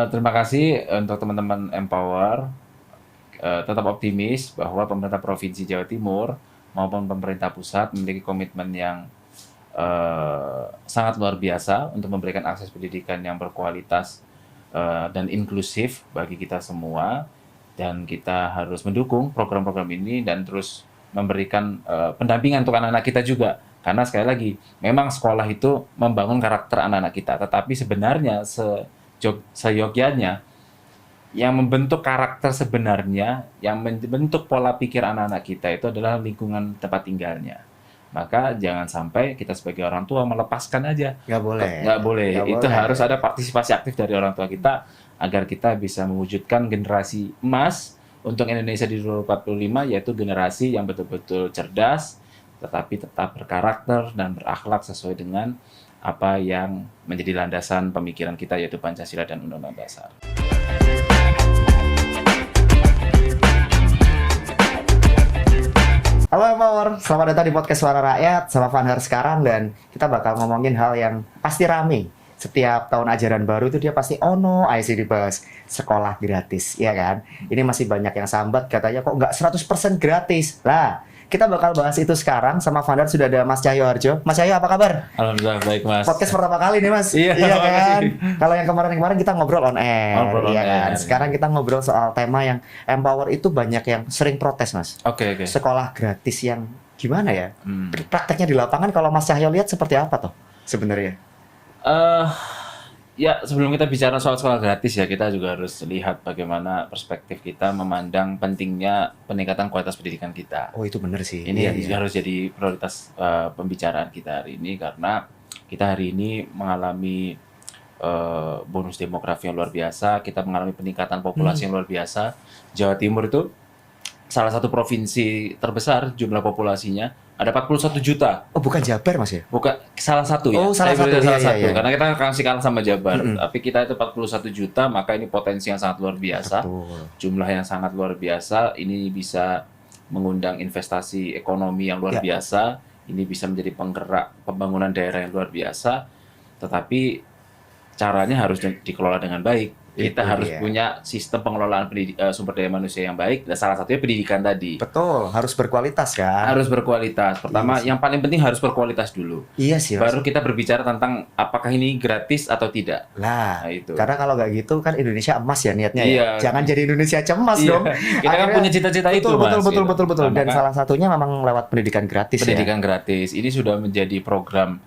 Terima kasih untuk teman-teman Empower. Tetap optimis bahwa pemerintah Provinsi Jawa Timur maupun pemerintah pusat memiliki komitmen yang sangat luar biasa untuk memberikan akses pendidikan yang berkualitas dan inklusif bagi kita semua. Dan kita harus mendukung program-program ini dan terus memberikan pendampingan untuk anak-anak kita juga. Karena sekali lagi, memang sekolah itu membangun karakter anak-anak kita, tetapi sebenarnya seyogyanya yang membentuk karakter sebenarnya, yang membentuk pola pikir anak-anak kita itu adalah lingkungan tempat tinggalnya. Maka jangan sampai kita sebagai orang tua melepaskan aja. Nggak boleh. Nggak boleh. Nggak Itu boleh. harus ada partisipasi aktif dari orang tua kita agar kita bisa mewujudkan generasi emas untuk Indonesia di 2045, yaitu generasi yang betul-betul cerdas, tetapi tetap berkarakter dan berakhlak sesuai dengan apa yang menjadi landasan pemikiran kita, yaitu Pancasila dan Undang-Undang Dasar. Halo Empower, selamat datang di podcast Suara Rakyat sama Fanhar sekarang, dan kita bakal ngomongin hal yang pasti rame. Setiap tahun ajaran baru itu dia pasti aja dibahas sekolah gratis, ya kan? Ini masih banyak yang sambat katanya kok nggak 100% gratis. Lah, kita bakal bahas itu sekarang sama Fanhar. Sudah ada Mas Cahyo Harjo. Mas Cahyo, apa kabar? Alhamdulillah baik, Mas. Podcast pertama kali nih, Mas. Iya, kan? makasih. Kalau yang kemarin-kemarin kita ngobrol on air, Ngobrol on iya kan? air. Sekarang kita ngobrol soal tema yang Empower itu banyak yang sering protes, Mas. Oke. Sekolah gratis yang gimana ya? Hmm. Prakteknya di lapangan kalau Mas Cahyo lihat seperti apa toh sebenarnya? Ya, sebelum kita bicara soal sekolah gratis ya, kita juga harus lihat bagaimana perspektif kita memandang pentingnya peningkatan kualitas pendidikan kita. Oh, itu benar sih. Ini Iya, yang iya. harus jadi prioritas pembicaraan kita hari ini, karena kita hari ini mengalami bonus demografi yang luar biasa, kita mengalami peningkatan populasi yang luar biasa. Jawa Timur itu salah satu provinsi terbesar jumlah populasinya, ada 41 juta. Oh, bukan Jabar, Mas ya? Bukan, salah satu ya. Oh, salah Saya satu. bilang salah Iya, satu. iya, iya. Karena kita kasih kalah sama Jabar. Tapi kita itu 41 juta, maka ini potensi yang sangat luar biasa. Betul. Jumlah yang sangat luar biasa. Ini bisa mengundang investasi ekonomi yang luar Ya. biasa. Ini bisa menjadi penggerak pembangunan daerah yang luar biasa. Tetapi caranya harus dikelola dengan baik. Kita Itu harus dia. punya sistem pengelolaan sumber daya manusia yang baik. Dan salah satunya pendidikan tadi. Betul, harus berkualitas kan? Harus berkualitas. Pertama, yang paling penting harus berkualitas dulu. Iya sih, Mas. Baru kita berbicara tentang apakah ini gratis atau tidak. Lah, Nah, itu. karena kalau nggak gitu kan Indonesia emas ya niatnya ya. Iya. Jangan jadi Indonesia cemas Iya. dong. Kita kan Akhirnya- punya cita-cita itu, betul, Mas, betul, gitu. betul. Nah, Dan maka- salah satunya memang lewat pendidikan gratis Pendidikan gratis. Ini sudah menjadi program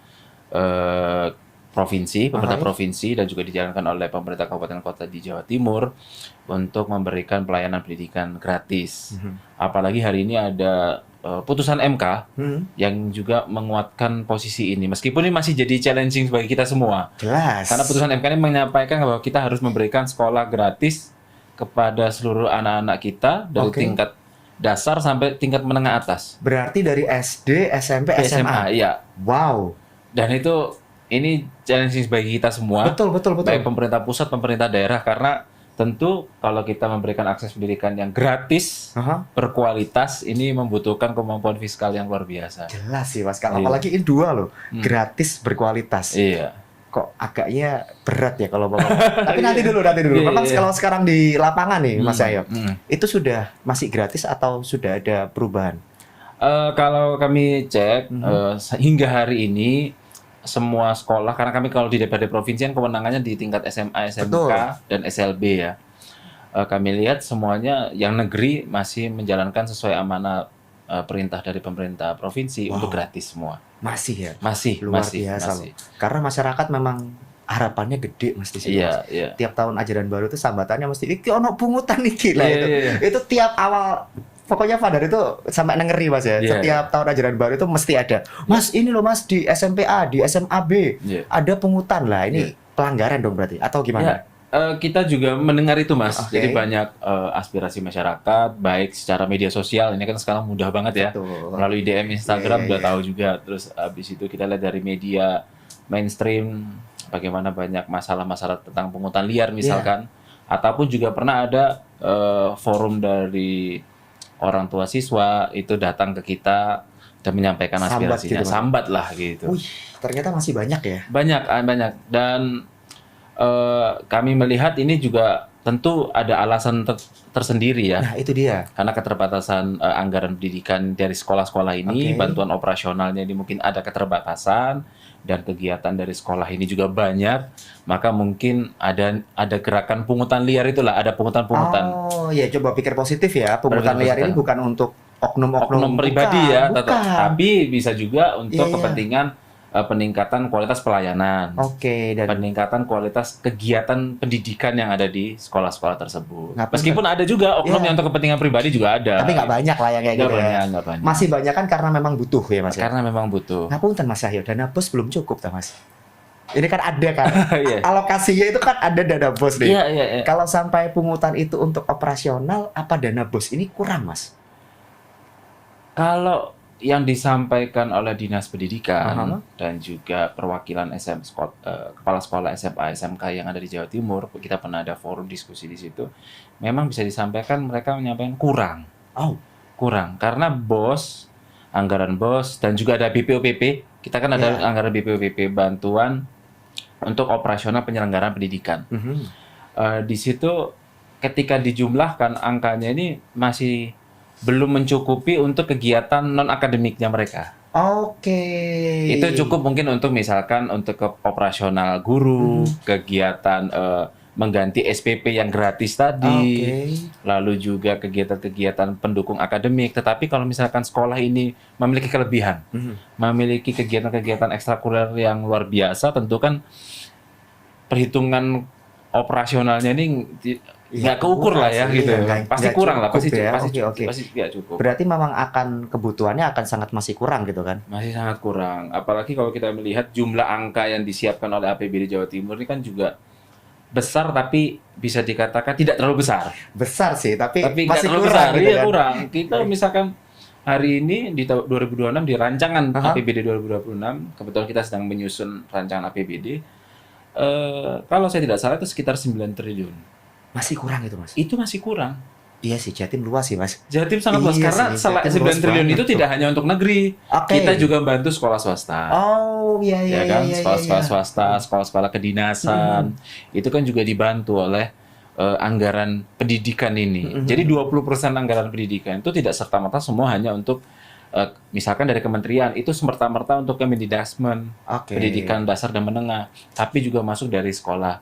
provinsi, pemerintah Ahai. provinsi, dan juga dijalankan oleh pemerintah kabupaten kota di Jawa Timur untuk memberikan pelayanan pendidikan gratis. Apalagi hari ini ada putusan MK ya. yang juga menguatkan posisi ini. Meskipun ini masih jadi challenging bagi kita semua. Jelas. Karena putusan MK ini menyampaikan bahwa kita harus memberikan sekolah gratis kepada seluruh anak-anak kita dari Oke. tingkat dasar sampai tingkat menengah atas. Berarti dari SD, SMP, SMA. Iya. Wow. Dan ini challenging bagi kita semua. Betul. Baik pemerintah pusat, pemerintah daerah, karena tentu kalau kita memberikan akses pendidikan yang gratis, Aha. berkualitas, ini membutuhkan kemampuan fiskal yang luar biasa. Jelas sih, Mas. Iya. Apalagi ini dua loh. Gratis, berkualitas. Iya. Kok agaknya berat ya kalau bapak. Tapi nanti dulu. Iya, Memang iya. kalau sekarang di lapangan nih, Mas Ayo, Hmm. itu sudah masih gratis atau sudah ada perubahan? Kalau kami cek hingga hari ini semua sekolah, karena kami kalau di DPRD provinsi kan kewenangannya di tingkat SMA, SMK, Betul. dan SLB ya. Kami lihat semuanya yang negeri masih menjalankan sesuai amanah perintah dari pemerintah provinsi untuk gratis semua. Masih ya? Masih, Luar masih, biasa masih. loh. Karena masyarakat memang harapannya gede Mas di sini. Iya, Mas. iya. Tiap tahun ajaran baru itu sambatannya mesti iki ono pungutan iki lah Iya, itu. iya. Itu tiap awal pokoknya Fadar itu sampai ngeri Mas ya. Iya, Setiap tahun ajaran baru itu mesti ada. Mas ini loh Mas di SMPA, di SMAB Iya. ada pungutan lah. Ini pelanggaran dong berarti atau Ya, gimana? kita juga mendengar itu, Mas. Oke. Jadi banyak aspirasi masyarakat, baik secara media sosial, ini kan sekarang mudah banget ya. Betul. Melalui DM Instagram Iya, udah iya. tahu juga. Terus habis itu kita lihat dari media mainstream, bagaimana banyak masalah-masalah tentang pungutan liar misalkan. Ataupun juga pernah ada forum dari orang tua siswa itu datang ke kita dan menyampaikan Sambat aspirasinya. gitu, Mas. Sambat lah gitu. Wih, ternyata masih banyak ya. Banyak. Dan kami melihat ini juga tentu ada alasan tersendiri ya. Nah, itu dia. Karena keterbatasan anggaran pendidikan dari sekolah-sekolah ini, Oke. bantuan operasionalnya ini mungkin ada keterbatasan dan kegiatan dari sekolah ini juga banyak, maka mungkin ada gerakan pungutan liar itulah, ada pungutan-pungutan Oh, ya coba pikir positif ya. Pungutan liar ini bukan untuk oknum-oknum oknum pribadi ya, bukan. tapi bisa juga untuk Iya, iya. kepentingan peningkatan kualitas pelayanan. Oke, dan Peningkatan kualitas kegiatan pendidikan yang ada di sekolah-sekolah tersebut. Nggak Meskipun ada juga oknum Iya. yang untuk kepentingan pribadi juga ada. tapi nggak banyak lah yang kayak Nggak gitu ya. banyak, nggak banyak. Masih banyak kan karena memang butuh ya Mas ya. Karena memang butuh. Ngapunten Mas Cahyo, dana bos belum cukup ta Mas. Ini kan ada kan. Iya. Alokasinya itu kan ada dana bos nih. Iya, iya, iya. Kalau sampai pungutan itu untuk operasional, apa dana bos ini kurang Mas? Kalau yang disampaikan oleh Dinas Pendidikan Aha. dan juga perwakilan kepala sekolah SMA SMK yang ada di Jawa Timur, kita pernah ada forum diskusi di situ. Memang bisa disampaikan mereka menyampaikan Oh, kurang karena anggaran bos dan juga ada BPOPP. Kita kan ada Iya. anggaran BPOPP, bantuan untuk operasional penyelenggaraan pendidikan. mhm. Di situ ketika dijumlahkan angkanya ini masih belum mencukupi untuk kegiatan non akademiknya mereka. Oke. Itu cukup mungkin untuk misalkan untuk ke operasional guru, kegiatan mengganti SPP yang gratis tadi, Oke. lalu juga kegiatan-kegiatan pendukung akademik. Tetapi kalau misalkan sekolah ini memiliki kelebihan, Mhm. memiliki kegiatan-kegiatan ekstrakurikuler yang luar biasa, tentu kan perhitungan operasionalnya ini nggak keukur lah ya Iya, gitu. Pasti nggak kurang lah, cukup pasti ya. pasti Oke, oke. pasti nggak cukup. Berarti memang akan kebutuhannya akan sangat masih kurang gitu kan? Masih sangat kurang. Apalagi kalau kita melihat jumlah angka yang disiapkan oleh APBD Jawa Timur ini kan juga besar, tapi bisa dikatakan tidak terlalu besar. Besar sih, tapi Tapi nggak masih terlalu kurang besar, gitu iya kan? kurang. Kita misalkan hari ini di tahun 2026 di rancangan Aha. APBD 2026, kebetulan kita sedang menyusun rancangan APBD. Kalau saya tidak salah itu sekitar 9 triliun. Masih kurang itu Mas. Itu masih kurang. Iya sih, Jatim luas sih Mas. Jatim sangat luas Iya karena sih, selain Jatim 9 luas triliun banget itu tuh. tidak hanya untuk negeri. Oke. Kita juga bantu sekolah swasta. Oh, iya iya Ya kan, iya, iya, sekolah-sekolah iya. swasta, sekolah-sekolah kedinasan, itu kan juga dibantu oleh anggaran pendidikan ini. Jadi 20% anggaran pendidikan itu tidak serta-merta semua hanya untuk misalkan dari kementerian, itu semerta-merta untuk Kemendikbud, Oke. pendidikan dasar dan menengah, tapi juga masuk dari sekolah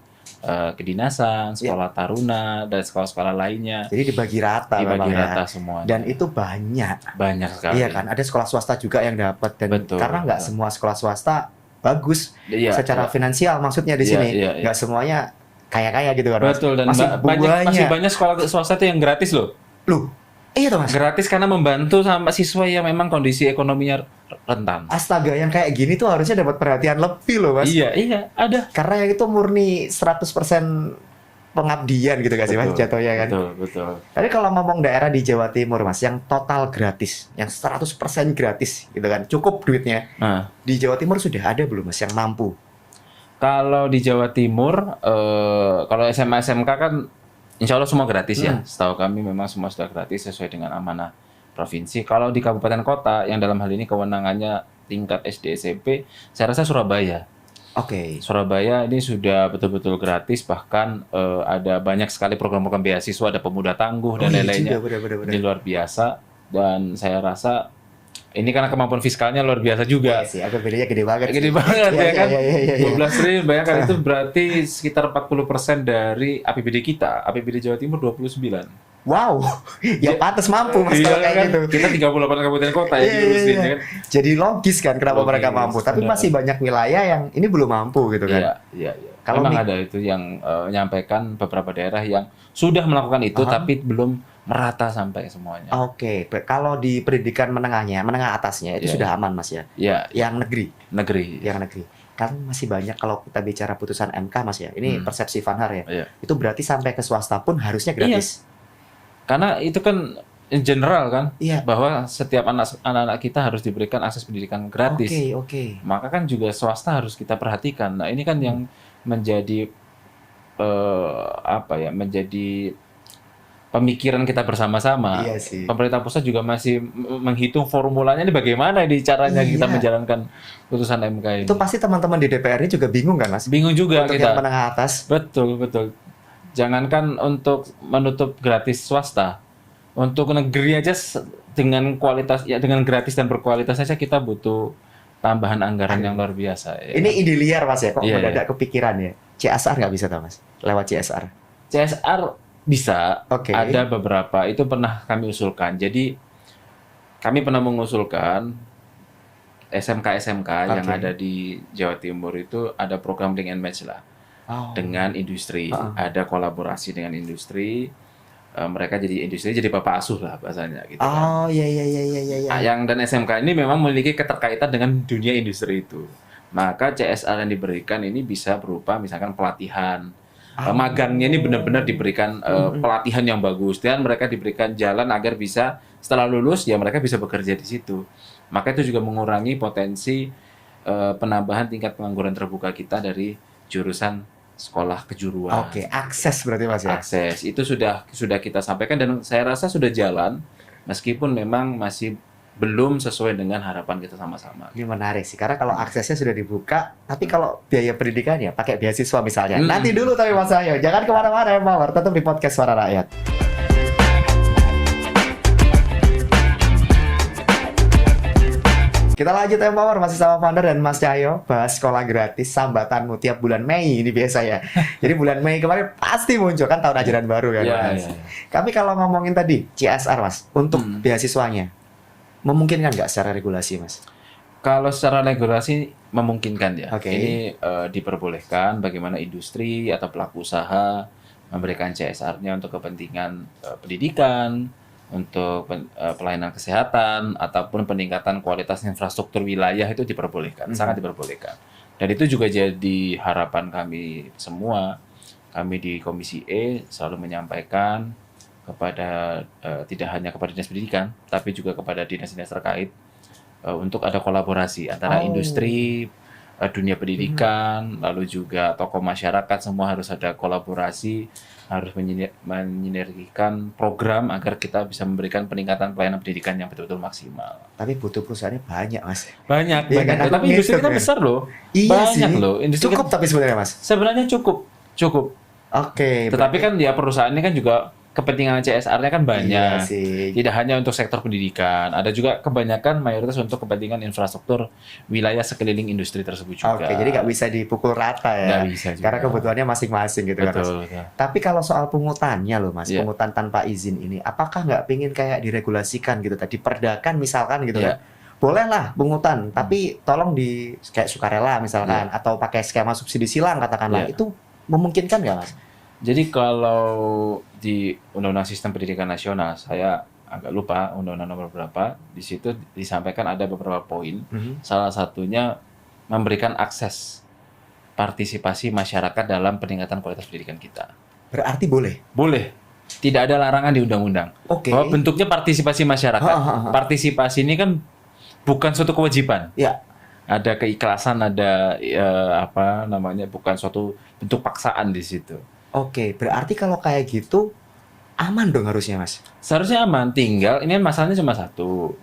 kedinasan, sekolah taruna, dan sekolah-sekolah lainnya, Jadi dibagi rata dibagi memang ya. rata semuanya. Dan itu banyak. Banyak sekali. Iya kan, ada sekolah swasta juga yang dapat dan Betul, karena nggak betul. semua sekolah swasta bagus Iya, secara iya. finansial maksudnya di Iya, sini. iya, iya. Nggak semuanya kaya-kaya gitu kan. Mas. Betul, dan masih masih banyak sekolah swasta itu yang gratis loh. Loh, iya tuh Mas. Gratis karena membantu sama siswa yang memang kondisi ekonominya rentan. Astaga, yang kayak gini tuh harusnya dapat perhatian lebih loh Mas. Iya, iya, ada. Karena yang itu murni 100% pengabdian gitu gak sih Mas Betul, jatuhnya kan. Betul, betul. Tapi kalau ngomong daerah di Jawa Timur Mas, yang total gratis, yang 100% gratis gitu kan, cukup duitnya. Nah, Di Jawa Timur sudah ada belum Mas yang mampu? kalau di Jawa Timur, kalau SMA SMK kan insya Allah semua gratis ya. Setahu kami memang semua sudah gratis sesuai dengan amanah provinsi. Kalau di kabupaten kota yang dalam hal ini kewenangannya tingkat SD SMP, saya rasa Surabaya. Oke. Surabaya ini sudah betul-betul gratis, bahkan ada banyak sekali program-program beasiswa, ada pemuda tangguh dan iya lain-lainnya. juga, benar-benar. Ini luar biasa, dan saya rasa ini karena kemampuan fiskalnya luar biasa juga. Iya sih, APBD-nya gede banget. Gede sih. banget Iya, ya kan. iya, iya, iya, iya. 12 triliun, bayangkan itu berarti sekitar 40% dari APBD kita. APBD Jawa Timur 29. Wow, ya pantas mampu Mas Iya kalau kayak kan? gitu. Kita 38 kabupaten kota ya Iya, diurusin iya, ya iya. kan. Jadi logis kan kenapa Logis, mereka mampu, tapi benar. masih banyak wilayah yang ini belum mampu gitu kan. Iya, iya, iya. Kalau Memang mi- ada itu yang menyampaikan beberapa daerah yang sudah melakukan itu Aha. tapi belum merata sampai semuanya. Oke, kalau di pendidikan menengahnya, menengah atasnya itu Iya, sudah aman Mas ya. Ya, Yang negeri, negeri. yang negeri. Kan masih banyak kalau kita bicara putusan MK Mas ya. Ini persepsi Vanhar ya. Iya. Itu berarti sampai ke swasta pun harusnya gratis. Karena itu kan in general kan, Iya. bahwa setiap anak-anak kita harus diberikan akses pendidikan gratis. Oke, oke. Maka kan juga swasta harus kita perhatikan. Nah, ini kan yang menjadi menjadi pemikiran kita bersama-sama. Iya sih. Pemerintah pusat juga masih menghitung formulanya ini bagaimana di caranya kita Iya. menjalankan putusan MK ini. Itu pasti teman-teman di DPR ini juga bingung kan, Mas? Bingung juga Untuk kita. yang menengah atas. Betul, betul. Jangankan untuk menutup gratis swasta, untuk negeri aja dengan kualitas ya dengan gratis dan berkualitas saja kita butuh tambahan anggaran yang luar biasa. Ya. Ini ide liar, Mas ya, kok Iya, mendadak kepikiran ya. CSR nggak bisa tuh, Mas? Lewat CSR. CSR bisa, Oke. ada beberapa itu pernah kami usulkan. Jadi kami pernah mengusulkan SMK-SMK yang Oke. ada di Jawa Timur itu ada program link and match lah Oh. dengan industri, Heeh. ada kolaborasi dengan industri. Mereka jadi industri jadi bapak asuh lah bahasanya gitu kan. Oh, iya iya iya iya iya. iya. Yang dan SMK ini memang memiliki keterkaitan dengan dunia industri itu. Maka CSR yang diberikan ini bisa berupa misalkan pelatihan. Magangnya ini benar-benar diberikan pelatihan yang bagus dan mereka diberikan jalan agar bisa setelah lulus ya mereka bisa bekerja di situ. Maka itu juga mengurangi potensi penambahan tingkat pengangguran terbuka kita dari jurusan sekolah kejuruan. Oke, akses berarti, Mas ya. Akses itu sudah kita sampaikan dan saya rasa sudah jalan meskipun memang masih belum sesuai dengan harapan kita sama-sama. Ini menarik sih, karena kalau aksesnya sudah dibuka, tapi kalau biaya pendidikannya pakai beasiswa misalnya. Nanti dulu tapi Mas Ayo, jangan kemana-mana ya, Power. Tetap di podcast Suara Rakyat. Kita lanjut Empower, masih sama Founder dan Mas Cahyo, bahas sekolah gratis sambatanmu tiap bulan Mei ini biasa ya. Jadi bulan Mei kemarin pasti muncul kan tahun ajaran baru kan, Iya, Mas. iya. Tapi kalau ngomongin tadi CSR, Mas, untuk beasiswanya, memungkinkan nggak secara regulasi, Mas? Kalau secara regulasi memungkinkan ya. Oke. Ini diperbolehkan bagaimana industri atau pelaku usaha memberikan CSR-nya untuk kepentingan pendidikan, untuk pelayanan kesehatan ataupun peningkatan kualitas infrastruktur wilayah itu diperbolehkan, sangat diperbolehkan. Dan itu juga jadi harapan kami semua. Kami di Komisi E selalu menyampaikan kepada tidak hanya kepada dinas pendidikan, tapi juga kepada dinas-dinas terkait untuk ada kolaborasi antara industri, dunia pendidikan, lalu juga tokoh masyarakat, semua harus ada kolaborasi, harus menyinergikan program agar kita bisa memberikan peningkatan pelayanan pendidikan yang betul-betul maksimal. Tapi butuh perusahaannya banyak, Mas. Banyak, Iya kan, aku tapi industri ngitung kita ya. besar loh. Iya Banyak sih. loh. Industri Cukup kita, tapi sebenarnya, Mas. sebenarnya cukup. Oke. Tetapi kan ya perusahaan ini kan juga kepentingan CSR-nya kan Iya banyak. sih. Tidak hanya untuk sektor pendidikan, ada juga kebanyakan mayoritas untuk kepentingan infrastruktur wilayah sekeliling industri tersebut juga. Oke, jadi nggak bisa dipukul rata ya. Nggak bisa juga. Karena kebutuhannya masing-masing gitu kan, Mas. Betul, betul. Tapi kalau soal pungutannya loh, Mas, Iya. pungutan tanpa izin ini, apakah nggak pingin kayak diregulasikan gitu tadi, perdakan misalkan gitu Iya. kan? Boleh lah pungutan, tapi tolong di kayak sukarela misalkan, atau pakai skema subsidi silang katakanlah, Iya. itu memungkinkan nggak, Mas? Jadi kalau di Undang-Undang Sistem Pendidikan Nasional, saya agak lupa Undang-Undang nomor berapa, di situ disampaikan ada beberapa poin. Salah satunya memberikan akses partisipasi masyarakat dalam peningkatan kualitas pendidikan kita. Berarti boleh. Boleh. Tidak ada larangan di undang-undang. Oke. Bahwa bentuknya partisipasi masyarakat. Ha, ha, ha. Partisipasi ini kan bukan suatu kewajiban. Ya. Ada keikhlasan, ada apa namanya, bukan suatu bentuk paksaan di situ. Oke, berarti kalau kayak gitu aman dong harusnya, Mas. Seharusnya aman, tinggal ini kan masalahnya cuma satu.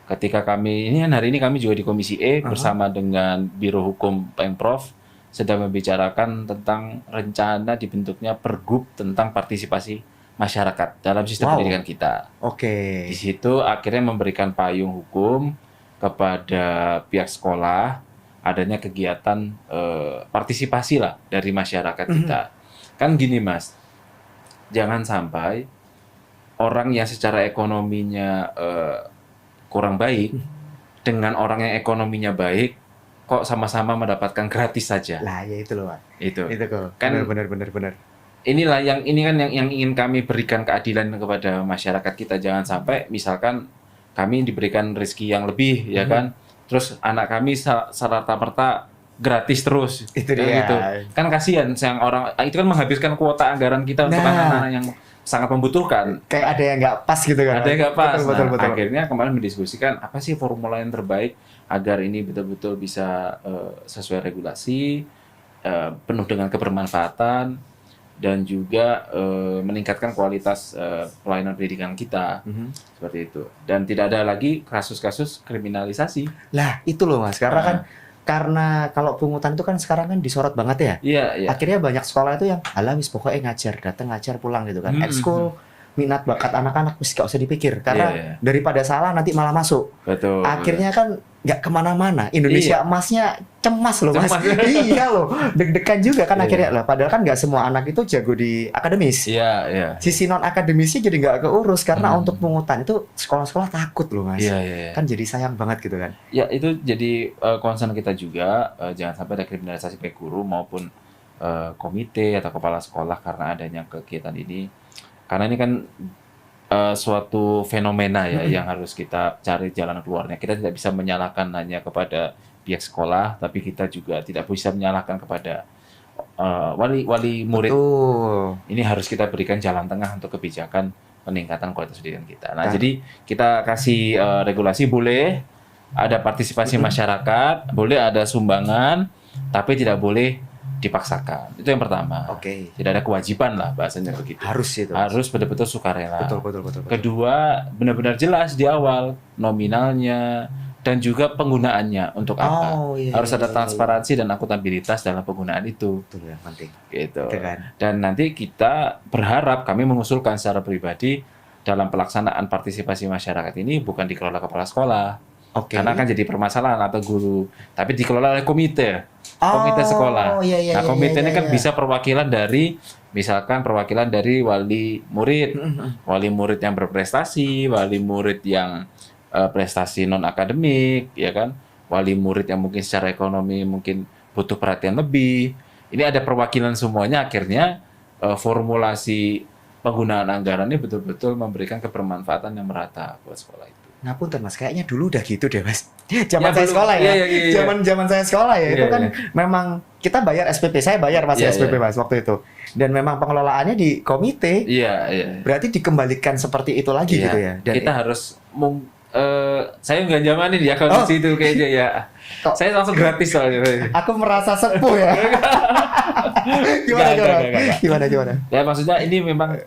Ketika kami ini kan hari ini kami juga di Komisi E bersama dengan Biro Hukum Pemprov sedang membicarakan tentang rencana dibentuknya pergub tentang partisipasi masyarakat dalam sistem Wow. pendidikan kita. Oke. Di situ akhirnya memberikan payung hukum kepada pihak sekolah adanya kegiatan partisipasi lah dari masyarakat kita. Kan gini Mas, jangan sampai orang yang secara ekonominya kurang baik dengan orang yang ekonominya baik kok sama-sama mendapatkan gratis saja. Lah ya itu loh, Mas. Itu. Itu kok. Kan- Benar. Inilah yang ini kan yang ingin kami berikan keadilan kepada masyarakat kita. Jangan sampai misalkan kami diberikan rezeki yang lebih ya kan, terus anak kami serta-merta gratis terus. Itu Kayak dia. gitu. Kan kasihan yang orang itu kan menghabiskan kuota anggaran kita untuk Nah. anak-anak yang sangat membutuhkan. Kayak ada yang nggak pas gitu kan. Ada yang nggak pas. Betul. Nah, akhirnya kemarin mendiskusikan apa sih formula yang terbaik agar ini betul-betul bisa sesuai regulasi, penuh dengan kebermanfaatan, dan juga meningkatkan kualitas pelayanan pendidikan kita seperti itu. Dan tidak ada lagi kasus-kasus kriminalisasi. Lah, itu loh Mas, karena kalau pungutan itu kan sekarang kan disorot banget ya. Iya, iya. Akhirnya banyak sekolah itu yang alah wis pokoknya ngajar, datang ngajar pulang gitu kan. Hmm, Ekskul minat bakat anak-anak wis gak usah dipikir karena Iya. daripada salah nanti malah masuk. Betul. Akhirnya kan nggak kemana-mana. Indonesia emasnya cemas loh Mas. Cemas. Iya loh, deg-degan juga kan Iya. akhirnya lah. Padahal kan nggak semua anak itu jago di akademis. Iya, iya. Sisi non akademisnya jadi nggak keurus karena untuk pungutan itu sekolah-sekolah takut loh Mas. Iya, iya, iya. Kan jadi sayang banget gitu kan. Ya, itu jadi concern kita juga, jangan sampai ada kriminalisasi baik guru maupun komite atau kepala sekolah karena adanya kegiatan ini. Karena ini kan suatu fenomena ya yang harus kita cari jalan keluarnya. Kita tidak bisa menyalahkan hanya kepada pihak sekolah, tapi kita juga tidak bisa menyalahkan kepada wali murid. Betul. Ini harus kita berikan jalan tengah untuk kebijakan peningkatan kualitas pendidikan kita. Nah, jadi kita kasih regulasi, boleh ada partisipasi masyarakat, boleh ada sumbangan, tapi tidak boleh dipaksakan. Itu yang pertama. Oke. Tidak ada kewajiban lah bahasanya begitu. Harus itu. Harus betul-betul sukarela. Betul. Kedua, benar-benar jelas di awal nominalnya dan juga penggunaannya untuk apa. Iya, Harus ada iya. transparansi dan akuntabilitas dalam penggunaan itu. Betul ya, penting. Gitu. Betul kan? Dan nanti kita berharap, kami mengusulkan secara pribadi dalam pelaksanaan partisipasi masyarakat ini bukan dikelola kepala sekolah. Oke. Karena kan jadi permasalahan atau guru, tapi dikelola oleh komite sekolah. Iya, Nah, komite ini kan iya. bisa perwakilan dari, misalkan perwakilan dari wali murid, wali murid yang berprestasi, wali murid yang prestasi non akademik, ya kan, wali murid yang mungkin secara ekonomi mungkin butuh perhatian lebih. Ini ada perwakilan semuanya, akhirnya formulasi penggunaan anggaran ini betul-betul memberikan kebermanfaatan yang merata buat sekolah itu. Ngapunten Mas, kayaknya dulu udah gitu deh Mas. Zaman Ya, saya belum. sekolah ya. Iya. Zaman saya sekolah ya, itu Iya, kan memang kita bayar SPP. Saya bayar Mas Iya, SPP iya. Mas waktu itu. Dan memang pengelolaannya di komite. Iya, iya. Berarti dikembalikan seperti itu lagi Iya. gitu ya. Dan Kita harus saya nggak zamanin ya kalau di situ kayaknya ya. Kok- Saya langsung gratis soalnya. aku merasa sepuh ya. Gimana? Ya maksudnya ini memang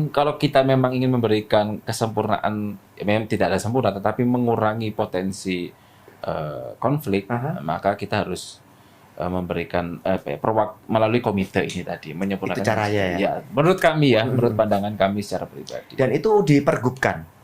kalau kita memang ingin memberikan kesempurnaan, ya, memang tidak ada sempurna, tetapi mengurangi potensi konflik, maka kita harus memberikan melalui komite ini tadi menyempurnakan. Itu caranya ya? Ya, menurut kami ya, menurut pandangan kami secara pribadi. Dan itu dipergubkan.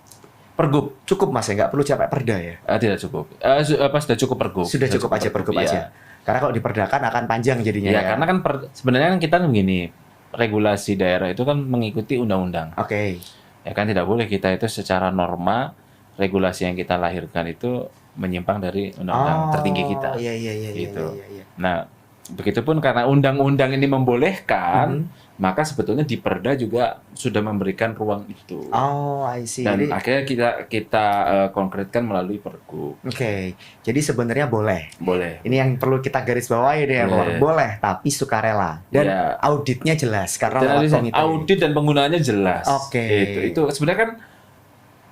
Pergub Cukup Mas ya, nggak perlu sampai perda ya. tidak cukup. Sudah cukup pergub. Sudah cukup aja pergub ya. aja. Karena kalau diperdakan akan panjang jadinya Ya, ya. karena kan sebenarnya kan kita begini, regulasi daerah itu kan mengikuti undang-undang. Oke. Ya kan tidak boleh kita itu secara norma regulasi yang kita lahirkan itu menyimpang dari undang-undang tertinggi kita. Iya. Gitu. Iya. Nah, begitupun karena undang-undang ini membolehkan, maka sebetulnya di Perda juga sudah memberikan ruang itu. Oh, I see. Dan Jadi, akhirnya kita konkretkan melalui Pergub. oke. Jadi sebenarnya boleh. Boleh. Ini yang perlu kita garis bawahi deh ya, Boleh. boleh, tapi sukarela. Dan Ya. auditnya jelas karena Dan lewat komite. audit dan penggunaannya jelas. Oke. Itu sebenarnya kan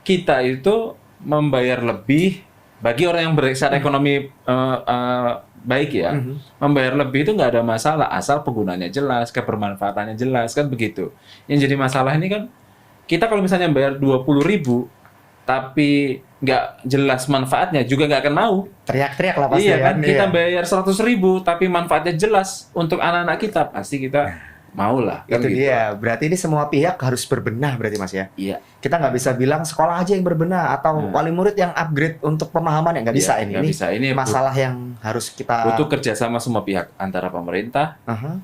kita itu membayar lebih bagi orang yang secara ekonomi baik ya, membayar lebih itu nggak ada masalah asal penggunaannya jelas, kebermanfaatannya jelas, kan begitu. Yang jadi masalah ini kan kita kalau misalnya bayar 20.000 tapi nggak jelas manfaatnya juga nggak akan mau. Teriak-teriak lah pasti Iya kan, Iya. kita bayar 100.000 tapi manfaatnya jelas untuk anak-anak kita, pasti kita mau lah. Kan Itu gitu. dia. Berarti ini semua pihak harus berbenah berarti Mas ya. Iya. Kita nggak bisa bilang sekolah aja yang berbenah atau wali murid yang upgrade untuk pemahaman ya nggak bisa Iya, ini. nggak Ini bisa. Ini masalah yang harus kita. butuh kerjasama semua pihak antara pemerintah, Aha.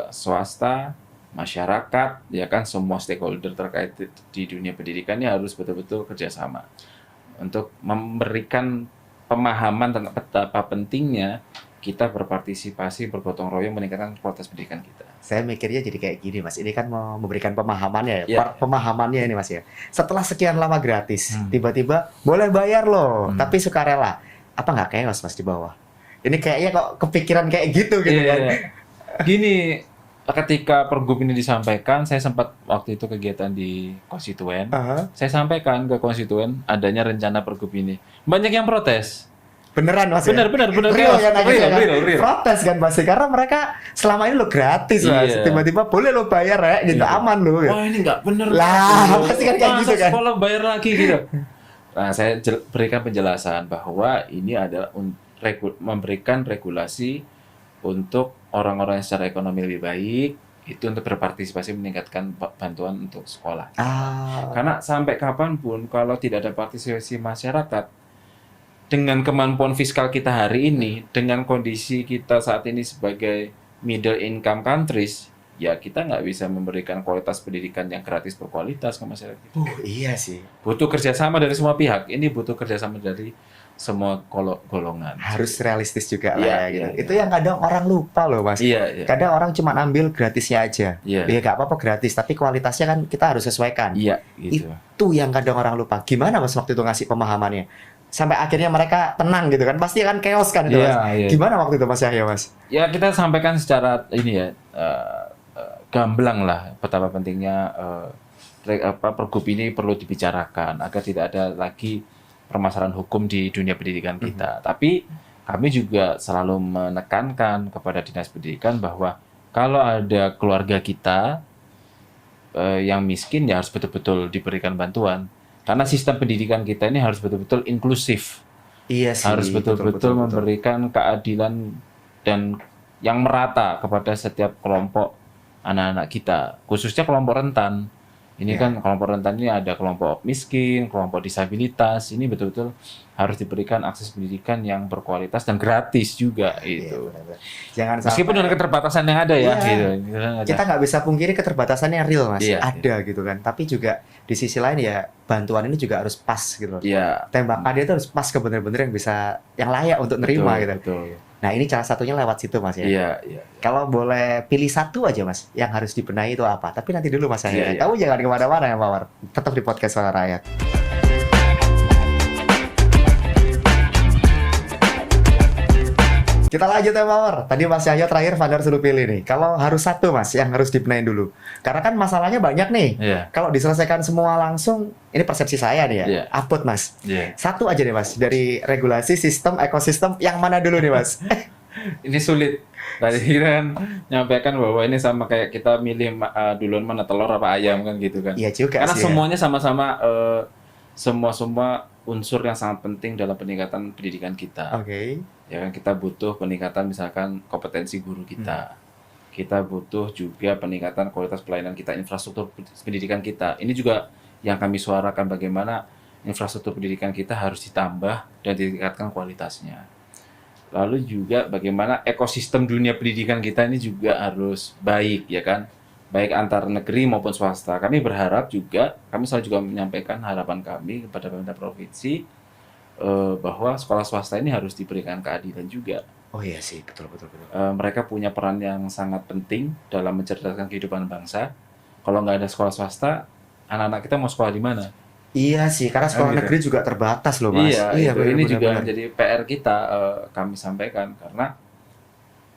swasta, masyarakat, ya kan semua stakeholder terkait di dunia pendidikan ini harus betul-betul kerjasama untuk memberikan pemahaman tentang betapa pentingnya kita berpartisipasi, bergotong royong meningkatkan kualitas pendidikan kita. Saya mikirnya jadi kayak gini Mas. Ini kan mau memberikan pemahamannya ya. Iya. Pemahamannya ini Mas ya. Setelah sekian lama gratis, tiba-tiba boleh bayar loh, tapi sukarela. Apa nggak chaos Mas di bawah? Ini kayaknya kok kepikiran kayak gitu gitu Iya, kan. iya. Gini, ketika Pergub ini disampaikan, saya sempat waktu itu kegiatan di konstituen. Aha. Saya sampaikan ke konstituen adanya rencana Pergub ini. Banyak yang protes. Beneran mas Bener ya? Real kan akhirnya kan? Protes kan pasti karena mereka selama ini lo gratis mas. Iya. Tiba-tiba boleh lo bayar ya, gitu Iya. aman lo. Wah ini nggak bener. Lah, pasti kan kayak Masa gitu kan. sekolah bayar lagi gitu. Nah, saya berikan penjelasan bahwa ini adalah memberikan regulasi untuk orang-orang yang secara ekonomi lebih baik, itu untuk berpartisipasi meningkatkan bantuan untuk sekolah. Karena sampai kapanpun kalau tidak ada partisipasi masyarakat, dengan kemampuan fiskal kita hari ini, dengan kondisi kita saat ini sebagai middle income countries, ya kita nggak bisa memberikan kualitas pendidikan yang gratis berkualitas ke masyarakat kita. Iya sih. Butuh kerjasama dari semua pihak. Ini butuh kerjasama dari semua golongan. Harus realistis juga lah Iya, ya, gitu. iya, Itu yang kadang orang lupa loh mas. Iya, iya. Kadang orang cuma ambil gratisnya aja. Iya. Ya nggak apa-apa gratis, tapi kualitasnya kan kita harus sesuaikan. Iya, gitu. Itu yang kadang orang lupa. Gimana mas waktu itu ngasih pemahamannya? Sampai akhirnya mereka tenang gitu kan. Pasti kan chaos kan itu Iya, mas. iya. Gimana waktu itu mas Yahya mas? Ya kita sampaikan secara ini ya gamblang lah betapa pentingnya pergub ini perlu dibicarakan agar tidak ada lagi permasalahan hukum di dunia pendidikan kita. Tapi kami juga selalu menekankan kepada Dinas Pendidikan bahwa kalau ada keluarga kita yang miskin ya harus betul-betul diberikan bantuan. Karena sistem pendidikan kita ini harus betul-betul inklusif. Iya sih. Harus betul-betul memberikan keadilan dan yang merata kepada setiap kelompok anak-anak kita, khususnya kelompok rentan. Ini kan kelompok rentan ini ada kelompok miskin, kelompok disabilitas. Ini betul-betul harus diberikan akses pendidikan yang berkualitas dan gratis juga itu. Jangan sampai, meskipun dengan keterbatasan yang ada ya, Iya. gitu. kita nggak bisa pungkiri keterbatasan yang real mas. Iya, Ada gitu kan. Tapi juga di sisi lain ya bantuan ini juga harus pas gitu loh. Iya. Tembakannya itu harus pas ke bener-bener yang bisa yang layak untuk nerima gitu. Betul. Nah ini salah satunya lewat situ mas ya. Iya, iya. Kalau boleh pilih satu aja mas, yang harus dibenahi itu apa? Tapi nanti dulu mas Yahya. Iya, iya. Kamu jangan kemana-mana ya Mawar. Tetap di podcast Suara Rakyat. Kita lanjut ya Mawar. Tadi Mas Yahya terakhir Vandar suruh pilih nih. Kalau harus satu mas, yang harus dibenahin dulu. Karena kan masalahnya banyak nih. Iya. Kalau diselesaikan semua langsung, ini persepsi saya nih ya. Iya. Abot mas. Iya. Satu aja nih mas, dari regulasi sistem ekosistem yang mana dulu nih mas? Ini sulit. Tadi kita kan nyampaikan bahwa ini sama kayak kita milih duluan mana telur apa ayam kan gitu kan. Iya juga Karena sih. semuanya sama-sama semua unsur yang sangat penting dalam peningkatan pendidikan kita. Oke. Ya kan kita butuh peningkatan misalkan kompetensi guru kita. Kita butuh juga peningkatan kualitas pelayanan kita, infrastruktur pendidikan kita. Ini juga yang kami suarakan bagaimana infrastruktur pendidikan kita harus ditambah dan ditingkatkan kualitasnya. Lalu juga bagaimana ekosistem dunia pendidikan kita ini juga harus baik ya kan. Baik antar negeri maupun swasta. Kami berharap juga, kami selalu juga menyampaikan harapan kami kepada pemerintah provinsi bahwa sekolah swasta ini harus diberikan keadilan juga. Oh iya sih, betul. Mereka punya peran yang sangat penting dalam mencerdaskan kehidupan bangsa. Kalau nggak ada sekolah swasta, anak-anak kita mau sekolah di mana? Iya sih, karena sekolah Gitu. negeri juga terbatas loh mas. Iya, benar, ini benar, juga benar. menjadi PR kita, kami sampaikan. Karena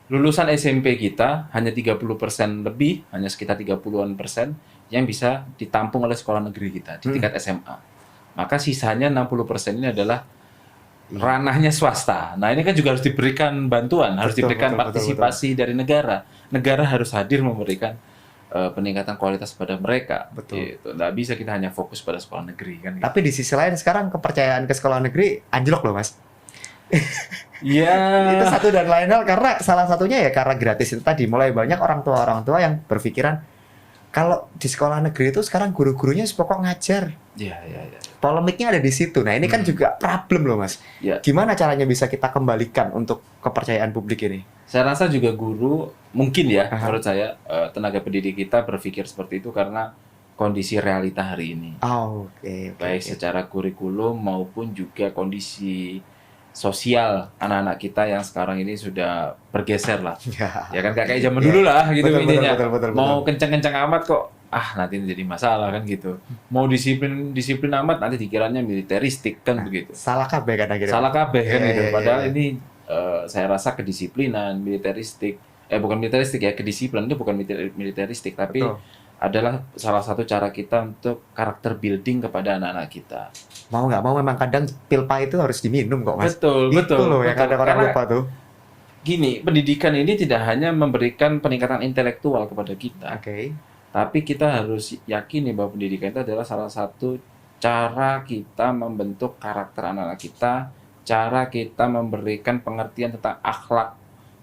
lulusan SMP kita hanya 30% lebih, hanya sekitar 30-an% yang bisa ditampung oleh sekolah negeri kita di tingkat SMA. Maka sisanya 60% ini adalah ranahnya swasta. Nah ini kan juga harus diberikan bantuan, harus Betul, diberikan betul, partisipasi dari negara. Negara harus hadir memberikan peningkatan kualitas pada mereka. Betul. Gitu. Nggak bisa kita hanya fokus pada sekolah negeri kan. Gitu. Tapi di sisi lain sekarang kepercayaan ke sekolah negeri anjlok loh mas. Iya. Itu satu dan lain hal karena salah satunya ya karena gratis itu tadi mulai banyak orang tua yang berpikiran kalau di sekolah negeri itu sekarang guru-gurunya pokok ngajar. Iya. Polemiknya ada di situ. Nah ini kan juga problem loh mas. Ya. Gimana caranya bisa kita kembalikan untuk kepercayaan publik ini? Saya rasa juga guru mungkin ya, Aha. menurut saya tenaga pendidik kita berpikir seperti itu karena kondisi realita hari ini. Oh, oke. Baik secara kurikulum maupun juga kondisi sosial anak-anak kita yang sekarang ini sudah bergeser lah. Ya kan kayak zaman dulu lah gitu Betul, intinya. betul. Mau kencang-kencang amat kok nanti jadi masalah kan gitu. Mau disiplin amat nanti dikiranya militeristik kan begitu. Salah kabeh kan akhirnya. Salah kabeh kan Iya, gitu. iya, Padahal iya. ini saya rasa kedisiplinan militeristik bukan militeristik ya, kedisiplinan itu bukan militeristik tapi Betul. adalah salah satu cara kita untuk karakter building kepada anak-anak kita. Mau nggak mau memang kadang pil pahit itu harus diminum kok mas. Betul, Itu betul, loh yang betul. kadang orang Karena lupa tuh. gini, pendidikan ini tidak hanya memberikan peningkatan intelektual kepada kita, Oke. tapi kita harus yakini bahwa pendidikan itu adalah salah satu cara kita membentuk karakter anak-anak kita, cara kita memberikan pengertian tentang akhlak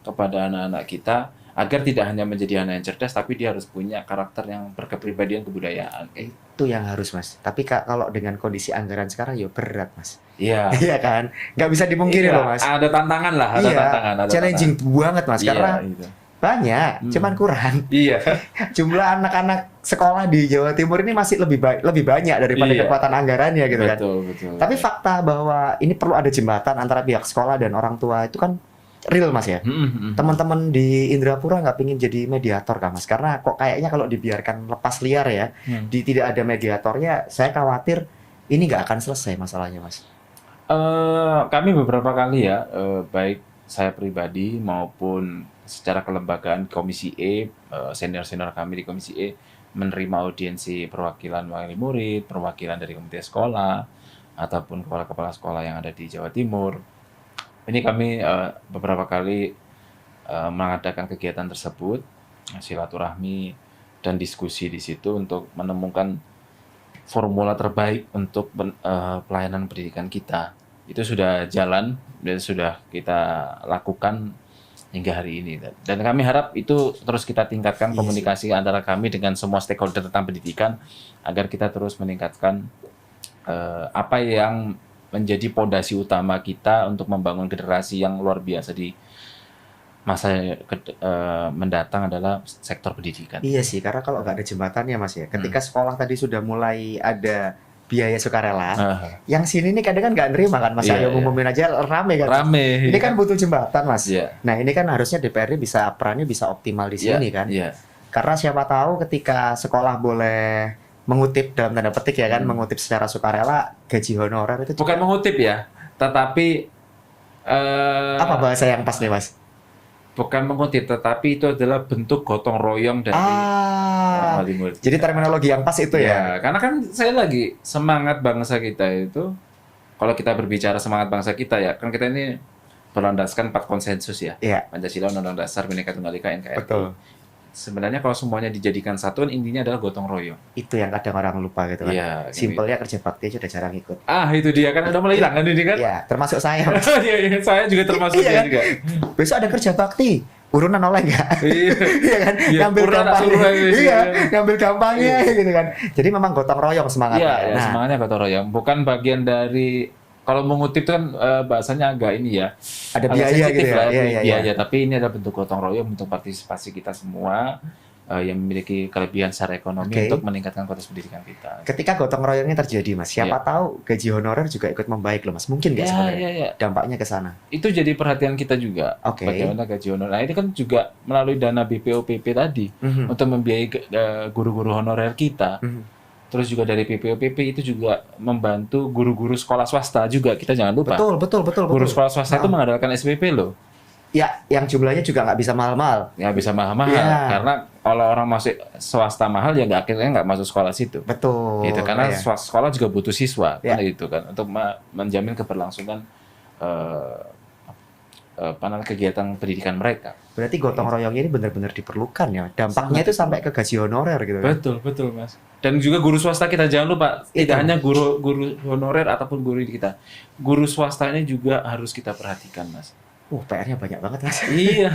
kepada anak-anak kita, agar tidak hanya menjadi anak yang cerdas, tapi dia harus punya karakter yang berkepribadian kebudayaan. Itu yang harus mas. Tapi kalau dengan kondisi anggaran sekarang ya berat mas. Iya. Iya kan? Nggak bisa dipungkiri Iya, loh mas. ada tantangan lah, ada Iya, tantangan, ada challenging banget mas. tantangan. Karena Iya, gitu. banyak, cuman kurang. Iya. Jumlah anak-anak sekolah di Jawa Timur ini masih lebih banyak daripada Iya. kekuatan anggarannya gitu kan. Betul, betul. Tapi fakta bahwa ini perlu ada jembatan antara pihak sekolah dan orang tua itu kan real mas ya. Teman-teman di Indrapura nggak pingin jadi mediator kan mas? Karena kok kayaknya kalau dibiarkan lepas liar ya, tidak ada mediatornya, saya khawatir ini nggak akan selesai masalahnya mas. Kami beberapa kali ya, baik saya pribadi maupun secara kelembagaan Komisi E, senior-senior kami di Komisi E menerima audiensi perwakilan wali murid, perwakilan dari komite sekolah, ataupun kepala-kepala sekolah yang ada di Jawa Timur. Ini kami beberapa kali mengadakan kegiatan tersebut, silaturahmi dan diskusi di situ untuk menemukan formula terbaik untuk pelayanan pendidikan kita. Itu sudah jalan dan sudah kita lakukan hingga hari ini. Dan kami harap itu terus kita tingkatkan komunikasi antara kami dengan semua stakeholder tentang pendidikan agar kita terus meningkatkan apa yang menjadi pondasi utama kita untuk membangun generasi yang luar biasa di masa mendatang adalah sektor pendidikan. Iya sih, karena kalau nggak ada jembatannya mas ya, ketika sekolah tadi sudah mulai ada biaya sukarela, yang sini nih kadang kan nggak nerima kan mas, ayo ngumumin aja rame kan. Rame. Ini kan butuh jembatan mas. Iya. Nah ini kan harusnya DPRD bisa perannya bisa optimal di sini kan. Iya. Karena siapa tahu ketika sekolah boleh mengutip dalam tanda petik ya kan, mengutip secara sukarela gaji honorer itu bukan mengutip ya, tetapi apa bahasa yang pas nih mas? Bukan mengutip, tetapi itu adalah bentuk gotong royong dari wali murid. Jadi terminologi yang pas itu ya? Karena kan saya lagi semangat bangsa kita itu, kalau kita berbicara semangat bangsa kita ya, kan kita ini berlandaskan 4 konsensus ya. Iya. Pancasila, Undang-Undang Dasar, Bhinneka Tunggal Ika, NKRI. Betul. Sebenarnya kalau semuanya dijadikan satuan, intinya adalah gotong royong. Itu yang kadang orang lupa gitu kan. Iya, simpelnya kerja bakti aja udah jarang ikut. Itu dia kan udah mulai hilang kan ini kan? Iya, termasuk saya. Iya, saya juga termasuk Iya dia kan? juga. Besok ada kerja bakti. Urunan oleh nggak? Iya kan? Iya, Ngambil urunan gampangnya. asuransi. Iya, ngambil gampangnya gitu kan. Jadi memang gotong royong semangatnya. Iya, semangatnya gotong royong. Bukan bagian dari, kalau mengutip itu kan bahasanya agak ini ya. Ada agak biaya sensitif gitu ya. lah, Iya. biaya. Tapi ini adalah bentuk gotong royong, bentuk partisipasi kita semua yang memiliki kelebihan secara ekonomi untuk meningkatkan kualitas pendidikan kita. Ketika gotong royongnya terjadi, Mas, siapa tahu gaji honorer juga ikut membaik loh, Mas. Mungkin nggak sebenarnya dampaknya ke sana? Itu jadi perhatian kita juga. Bagaimana gaji honorer. Nah, ini kan juga melalui dana BPOPP tadi untuk membiayai guru-guru honorer kita. Terus juga dari BPOPP itu juga membantu guru-guru sekolah swasta juga. Kita jangan lupa. Betul. Guru sekolah swasta itu mengandalkan SPP loh. Ya, yang jumlahnya juga nggak bisa mahal-mahal. Nggak bisa mahal-mahal, karena kalau orang masuk swasta mahal ya akhirnya nggak masuk sekolah situ. Betul. Gitu, karena sekolah juga butuh siswa, kan gitu kan, untuk menjamin keberlangsungan kegiatan pendidikan mereka. Berarti gotong royong ini benar-benar diperlukan ya. Dampaknya itu sampai ke gaji honorer gitu. Betul Mas. Dan juga guru swasta kita jangan lupa, tidak hanya guru honorer ataupun guru kita. Guru swasta ini juga harus kita perhatikan, Mas. PR-nya banyak banget mas. Iya.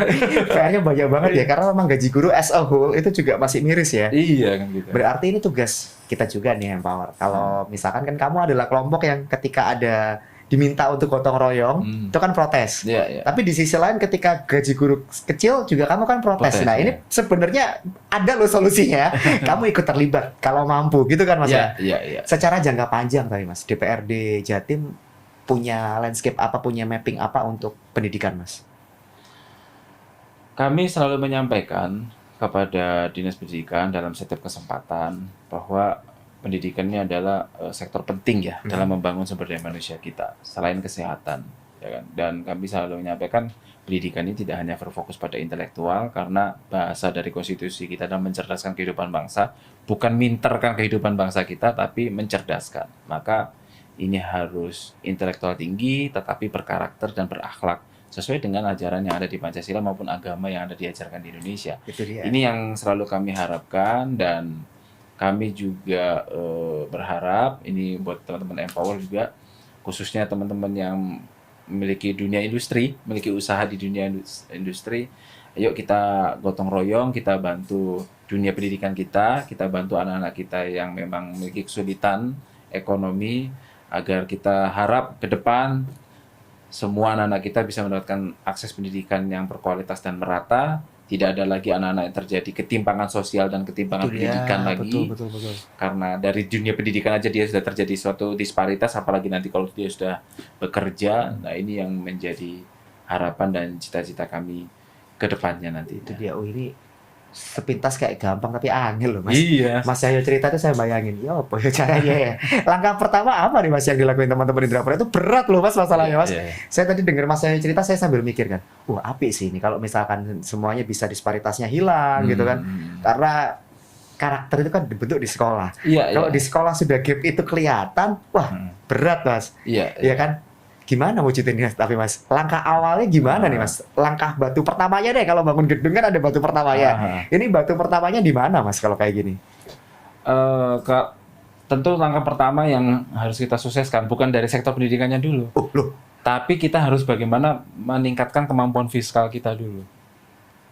PR-nya banyak banget ya, karena memang gaji guru as a whole itu juga masih miris ya. Iya kan gitu. Berarti ini tugas kita juga nih Empower. Kalau misalkan kan kamu adalah kelompok yang ketika ada diminta untuk gotong royong, itu kan protes. Tapi di sisi lain ketika gaji guru kecil juga kamu kan protes. Nah ini sebenarnya ada loh solusinya. Kamu ikut terlibat kalau mampu gitu kan mas ya. Iya. Secara jangka panjang tadi mas, DPRD Jatim punya landscape apa, punya mapping apa untuk pendidikan, Mas? Kami selalu menyampaikan kepada Dinas Pendidikan dalam setiap kesempatan bahwa pendidikan ini adalah sektor penting ya dalam membangun sumber daya manusia kita, selain kesehatan, ya kan? Dan kami selalu menyampaikan pendidikan ini tidak hanya berfokus pada intelektual, karena bahasa dari konstitusi kita adalah mencerdaskan kehidupan bangsa, bukan minterkan kehidupan bangsa kita, tapi mencerdaskan. Maka ini harus intelektual tinggi, tetapi berkarakter dan berakhlak sesuai dengan ajaran yang ada di Pancasila maupun agama yang ada diajarkan di Indonesia. Itu dia. Ini yang selalu kami harapkan, dan kami juga berharap ini buat teman-teman Empower juga, khususnya teman-teman yang memiliki dunia industri, memiliki usaha di dunia industri. Ayo kita gotong royong, kita bantu dunia pendidikan kita bantu anak-anak kita yang memang memiliki kesulitan ekonomi, agar kita harap ke depan semua anak-anak kita bisa mendapatkan akses pendidikan yang berkualitas dan merata. Tidak ada lagi anak-anak yang terjadi ketimpangan sosial dan ketimpangan pendidikan lagi. Betul. Karena dari dunia pendidikan aja dia sudah terjadi suatu disparitas, apalagi nanti kalau dia sudah bekerja. Nah, ini yang menjadi harapan dan cita-cita kami ke depannya nanti. Itu dia. Oh, ini sepintas kayak gampang tapi angel loh, Mas. Iya. Mas Cahyo cerita tuh saya bayangin, ya apa ya caranya ya. Langkah pertama apa nih Mas yang dilakuin teman-teman di Drapor? Itu berat loh Mas masalahnya Mas. Iya. Saya tadi dengar Mas Cahyo cerita, saya sambil mikir kan, wah apik sih ini kalau misalkan semuanya bisa disparitasnya hilang gitu kan. Karena karakter itu kan dibentuk di sekolah. Iya, Kalau iya. di sekolah sudah gap itu kelihatan, wah berat Mas. Iya, Iya kan? Gimana wujudinnya tapi Mas? Langkah awalnya gimana nih Mas? Langkah batu pertamanya deh, kalau bangun gedung kan ada batu pertamanya. Ini batu pertamanya di mana Mas kalau kayak gini? Tentu langkah pertama yang harus kita sukseskan bukan dari sektor pendidikannya dulu, Oh, loh. tapi kita harus bagaimana meningkatkan kemampuan fiskal kita dulu.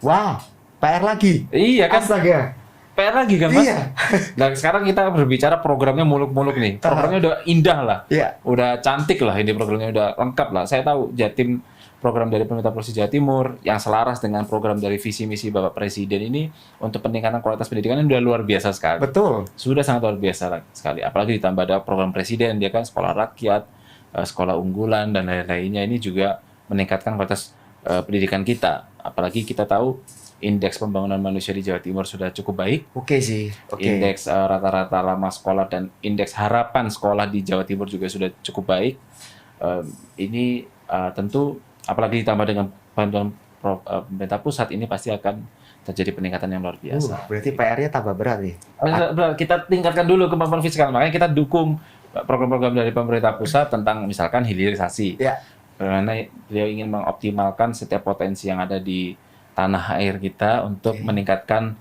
Wah, PR lagi. Iya kan? Astaga. PR lagi kan Mas? Iya. Nah sekarang kita berbicara programnya muluk-muluk nih. Programnya udah indah lah. Iya. Udah cantik lah, ini programnya udah lengkap lah. Saya tahu Jatim, program dari pemerintah Provinsi Jawa Timur yang selaras dengan program dari visi misi Bapak Presiden ini untuk peningkatan kualitas pendidikan ini udah luar biasa sekali. Betul. Sudah sangat luar biasa sekali. Apalagi ditambah ada program Presiden, dia kan sekolah rakyat, sekolah unggulan dan lain-lainnya, ini juga meningkatkan kualitas pendidikan kita. Apalagi kita tahu indeks pembangunan manusia di Jawa Timur sudah cukup baik. Oke sih. Oke. Indeks rata-rata lama sekolah dan indeks harapan sekolah di Jawa Timur juga sudah cukup baik. Ini tentu apalagi ditambah dengan bantuan pemerintah pusat, ini pasti akan terjadi peningkatan yang luar biasa. Berarti PR-nya tambah berat nih. Kita tingkatkan dulu kemampuan fiskal, makanya kita dukung program-program dari pemerintah pusat tentang misalkan hilirisasi. Ya. Karena beliau ingin mengoptimalkan setiap potensi yang ada di tanah air kita untuk meningkatkan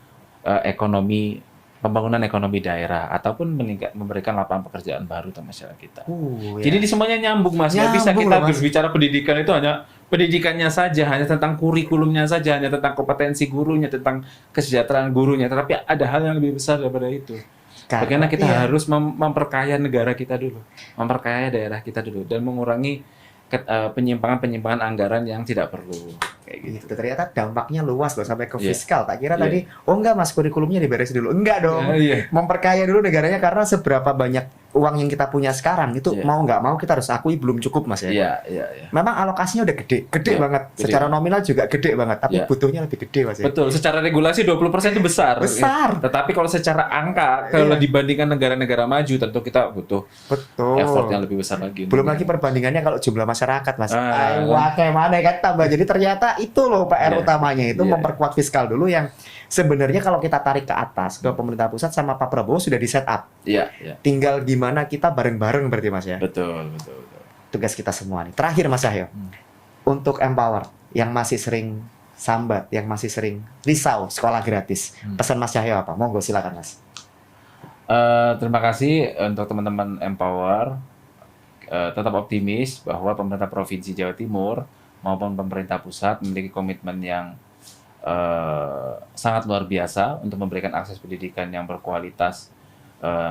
ekonomi, pembangunan ekonomi daerah, ataupun memberikan lapangan pekerjaan baru untuk masyarakat kita. Ya. Jadi di semuanya nyambung Mas. Nggak bisa Nyambung kita loh, Mas. berbicara pendidikan itu hanya pendidikannya saja, hanya tentang kurikulumnya saja, hanya tentang kompetensi gurunya, tentang kesejahteraan gurunya, tetapi ada hal yang lebih besar daripada itu. Bagaimana kita harus memperkaya negara kita dulu, memperkaya daerah kita dulu, dan mengurangi penyimpangan-penyimpangan anggaran yang tidak perlu. Kayak gitu. Itu ternyata dampaknya luas loh sampai ke Iya. fiskal. Tak kira Iya. tadi, oh enggak Mas, kurikulumnya diberesin dulu. Enggak dong. Iya. Memperkaya dulu negaranya, karena seberapa banyak uang yang kita punya sekarang itu Iya. mau nggak mau kita harus akui belum cukup Mas ya. Iya. Memang alokasinya udah gede Iya, banget. gede. Secara nominal juga gede banget, tapi Iya. butuhnya lebih gede Mas ya. Betul, secara regulasi 20% itu besar. Besar. Tetapi kalau secara angka, kalau Iya. dibandingkan negara-negara maju, tentu kita butuh Betul. effort yang lebih besar lagi. Belum lagi perbandingannya kalau jumlah masyarakat Mas. Ah. Wah, kayak mana kan tambah. Jadi ternyata itu loh PR Iya. utamanya itu Iya. memperkuat fiskal dulu, yang sebenarnya kalau kita tarik ke atas ke pemerintah pusat sama Pak Prabowo sudah di set up. Iya. Tinggal gimana kita bareng-bareng berarti Mas ya. Betul. Tugas kita semua nih. Terakhir Mas Cahyo. Untuk Empower yang masih sering sambat, yang masih sering risau sekolah gratis. Pesan Mas Cahyo apa? Monggo silakan Mas. Terima kasih untuk teman-teman Empower. Tetap optimis bahwa pemerintah Provinsi Jawa Timur maupun pemerintah pusat memiliki komitmen yang sangat luar biasa untuk memberikan akses pendidikan yang berkualitas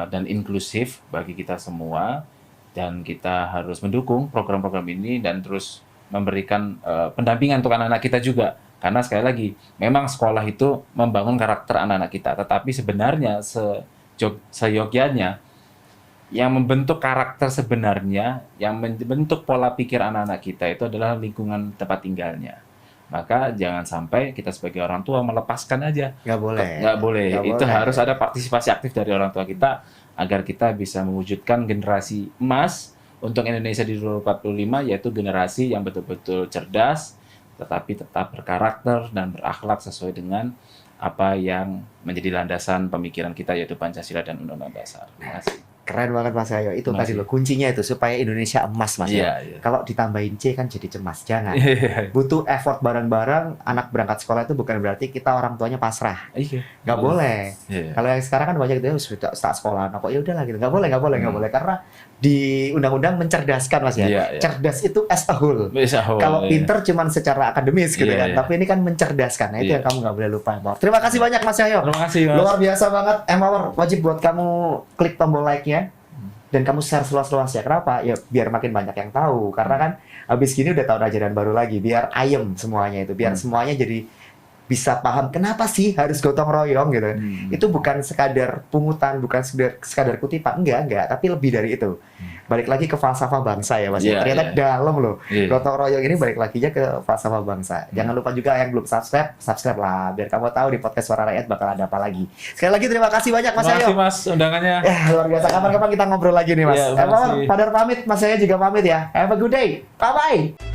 dan inklusif bagi kita semua, dan kita harus mendukung program-program ini dan terus memberikan pendampingan untuk anak-anak kita juga, karena sekali lagi memang sekolah itu membangun karakter anak-anak kita, tetapi sebenarnya seyogyanya yang membentuk karakter sebenarnya, yang membentuk pola pikir anak-anak kita itu adalah lingkungan tempat tinggalnya. Maka jangan sampai kita sebagai orang tua melepaskan aja. Nggak boleh. Nggak boleh. Nggak Itu boleh. harus ada partisipasi aktif dari orang tua kita agar kita bisa mewujudkan generasi emas untuk Indonesia di 2045, yaitu generasi yang betul-betul cerdas, tetapi tetap berkarakter dan berakhlak sesuai dengan apa yang menjadi landasan pemikiran kita, yaitu Pancasila dan Undang-Undang Dasar. Terima kasih. Keren banget Mas Ayo. Itu Terima tadi kasih. loh kuncinya itu supaya Indonesia emas Mas. Iya, Ya. iya. Kalau ditambahin C kan jadi cemas. Jangan. Iya. Butuh effort bareng-bareng. Anak berangkat sekolah itu bukan berarti kita orang tuanya pasrah. Iya. Nggak boleh. Iya. Kalau yang sekarang kan banyak gitu sudah start sekolah. Nah, kok ya udahlah gitu. Nggak boleh Hmm. karena di undang-undang mencerdaskan Mas ya. Iya, iya. Cerdas itu as a whole. Bisa. Kalau pinter cuman secara akademis gitu Iya, kan. iya. Tapi ini kan mencerdaskan. Nah, itu Iya. yang kamu nggak boleh lupa. Empower. Terima kasih banyak Mas Ayo. Terima kasih, Mas. Luar biasa banget. Empower wajib buat kamu klik tombol like-nya. Dan kamu share seluas-luasnya. Kenapa? Ya biar makin banyak yang tahu. Karena kan habis gini udah tahun ajaran baru lagi. Biar ayem semuanya itu. Biar semuanya jadi bisa paham kenapa sih harus gotong royong gitu. Itu bukan sekadar pungutan, bukan sekadar kutipan. Enggak. Tapi lebih dari itu. Balik lagi ke falsafah bangsa ya Mas. Iya, Ternyata iya. dalam loh. Iya. Gotong royong ini balik lagi aja ke falsafah bangsa. Jangan lupa juga yang belum subscribe lah. Biar kamu tahu di podcast Suara Rakyat bakal ada apa lagi. Sekali lagi terima kasih banyak Mas Terima Ayo. kasih, Mas, undangannya. Luar biasa. Kapan-kapan kita ngobrol lagi nih Mas. Iya, terima kasih. Padahal pamit, Mas saya juga pamit ya. Have a good day. Bye-bye.